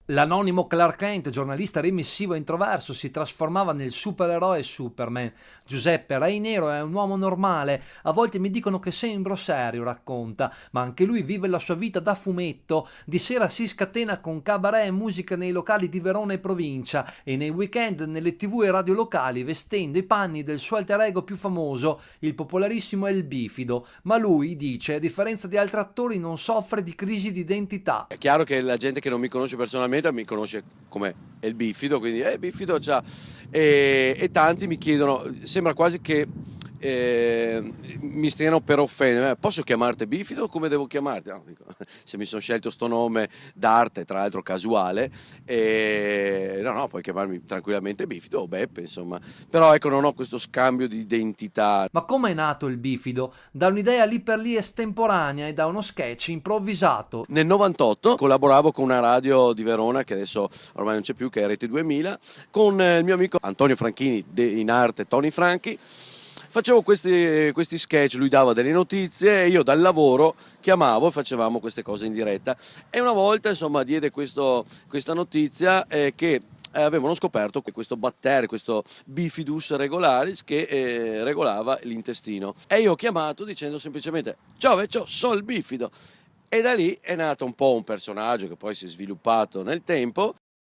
L'anonimo Clark Kent, giornalista remissivo e introverso, si trasformava nel supereroe Superman. Giuseppe Re Nero è un uomo normale, a volte mi dicono che sembro serio, racconta, ma anche lui vive la sua vita da fumetto. Di sera si scatena con cabaret e musica nei locali di Verona e provincia e nei weekend nelle tv e radio locali, vestendo i panni del suo alter ego più famoso, il popolarissimo El Bifido. Ma lui, dice, a differenza di altri attori non soffre di crisi di identità. È chiaro che la gente che non mi conosce personalmente mi conosce come El Bifido, quindi Bifido c'ha. E tanti mi chiedono, sembra quasi che mi stiano per offendere. Posso chiamarti Bifido o come devo chiamarti? No, dico, se mi sono scelto sto nome d'arte, tra l'altro casuale, no, puoi chiamarmi tranquillamente Bifido o Beppe, insomma. Però ecco, non ho questo scambio di identità. Ma come è nato il bifido? Da un'idea lì per lì estemporanea e da uno sketch improvvisato. Nel 98 collaboravo con una radio di Verona che adesso ormai non c'è più, che è Rete 2000, con il mio amico Antonio Franchini, in arte Tony Franchi. Facevo questi sketch, lui dava delle notizie e io dal lavoro chiamavo e facevamo queste cose in diretta. E una volta, insomma, diede questa notizia che avevano scoperto questo batterio, questo bifidus regolaris che regolava l'intestino. E io ho chiamato dicendo semplicemente: ciao vecchio, sono il bifido. E da lì è nato un po' un personaggio che poi si è sviluppato nel tempo.